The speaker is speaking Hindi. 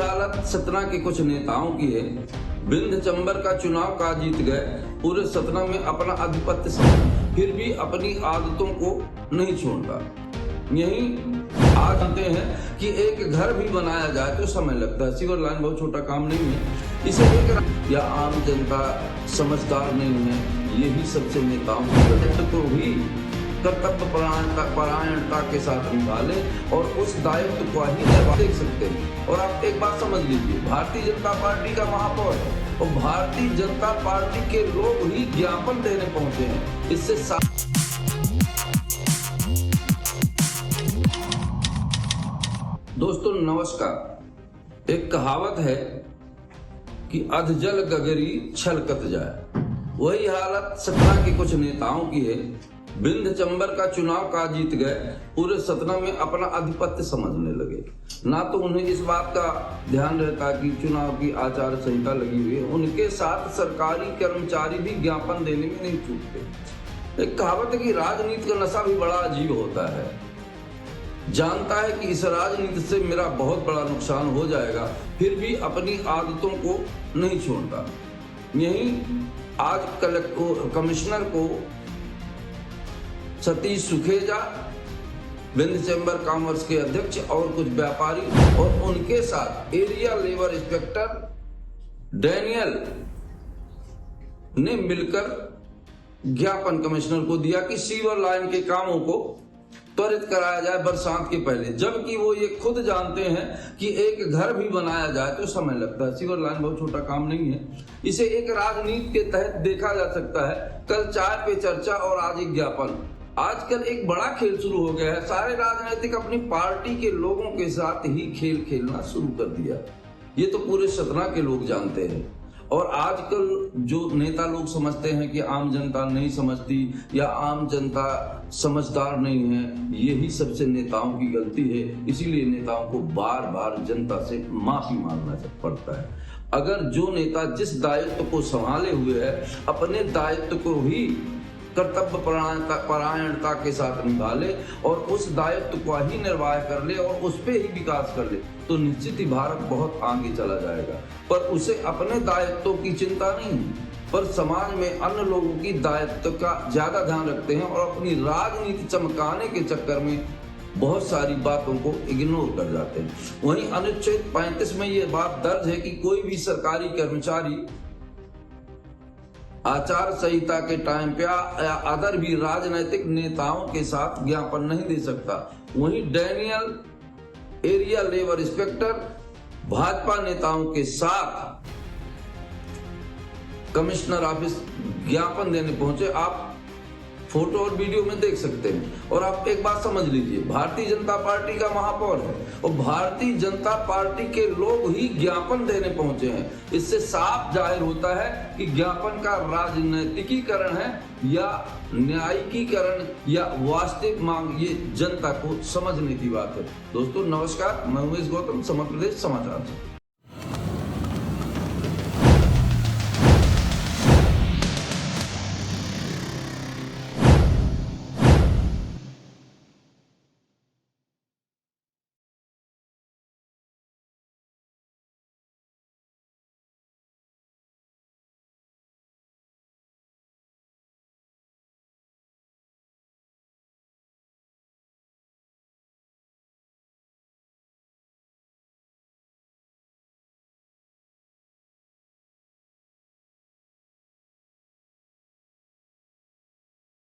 हालत सतना के कुछ नेताओं की है। बिंद चंबर का चुनाव का जीत गए, पूरे सतना में अपना आधिपत्य समझ, फिर भी अपनी आदतों को नहीं छोड़ता। यही आज जानते हैं कि एक घर भी बनाया जाए तो समय लगता है। सीवर लाइन बहुत छोटा काम नहीं है, इसे लेकर या आम जनता समझदार नहीं है। यही सबसे नेताओं को भी कर्तव्य परायणता के साथ निभाले और उस दायित्व को ही देख सकते हैं। और आप एक बात समझ लीजिए, भारतीय जनता पार्टी का महापौर है और भारतीय जनता पार्टी के लोग ही ज्ञापन देने पहुंचे हैं। इससे दोस्तों नमस्कार। एक कहावत है कि अधजल गगरी छलकत जाए, वही हालत सतना के कुछ नेताओं की है। बिंद चंबर का चुनाव का जीत गए, पूरे सतना में अपना आधिपत्य समझने लगे। ना तो उन्हें इस बात का ध्यान रहता कि चुनाव की आचार संहिता लगी हुई है, उनके साथ सरकारी कर्मचारी भी ज्ञापन देने में नहीं चूकते। एक कहावत है कि राजनीति का नशा भी बड़ा अजीब होता है। जानता है कि इस राजनीति से मेरा बहुत बड़ा नुकसान हो जाएगा, फिर भी अपनी आदतों को नहीं छोड़ता। यही आज कमिश्नर को सतीश सुखेजा, बिंद चैम्बर कॉमर्स के अध्यक्ष और कुछ व्यापारी और उनके साथ एरिया लेबर इंस्पेक्टर डैनियल ने मिलकर ज्ञापन कमिश्नर को दिया कि सीवर लाइन के कामों को त्वरित कराया जाए बरसात के पहले, जबकि वो ये खुद जानते हैं कि एक घर भी बनाया जाए तो समय लगता है। सीवर लाइन बहुत छोटा काम नहीं है, इसे एक राजनीति के तहत देखा जा सकता है। कल चाय पे चर्चा और आज एक ज्ञापन। आजकल एक बड़ा खेल शुरू हो गया है। सारे राजनीतिक अपनी पार्टी के लोगों के साथ ही खेल खेलना शुरू कर दिया। ये तो पूरे सतना के लोग जानते हैं। और आजकल जो नेता लोग समझते हैं कि आम जनता नहीं समझती या आम जनता समझदार नहीं है, यही सबसे नेताओं की गलती है। इसीलिए नेताओं को बार बार जनता से माफी मांगना पड़ता है। अगर जो नेता जिस दायित्व को संभाले हुए है, अपने दायित्व को ही कर्तव्य परायणता के साथ निभा ले और उस दायित्व को ही निर्वाह कर ले और उस पे ही विकास कर ले, तो निश्चित ही भारत बहुत आगे चला जाएगा। पर उसे अपने दायित्वों की चिंता नहीं, पर समाज में अन्य लोगों की दायित्व का ज्यादा ध्यान रखते हैं और अपनी राजनीति चमकाने के चक्कर में बहुत सारी बातों को इग्नोर कर जाते हैं। वहीं अनुच्छेद 35 में ये बात दर्ज है कि कोई भी सरकारी कर्मचारी आचार संहिता के टाइम पे या अदर भी राजनीतिक नेताओं के साथ ज्ञापन नहीं दे सकता। वहीं Daniel area labour inspector Bhajpa नेताओं के साथ कमिश्नर ऑफिस ज्ञापन देने पहुंचे। आप फोटो और वीडियो में देख सकते हैं। और आप एक बात समझ लीजिए, भारतीय जनता पार्टी का महापौर है और भारतीय जनता पार्टी के लोग ही ज्ञापन देने पहुंचे हैं। इससे साफ जाहिर होता है कि ज्ञापन का राजनीतिकीकरण है या न्यायिकीकरण या वास्तविक मांग, ये जनता को समझने की बात है। दोस्तों नमस्कार, मैं उमेश गौतम, समग्र प्रदेश समाचार से।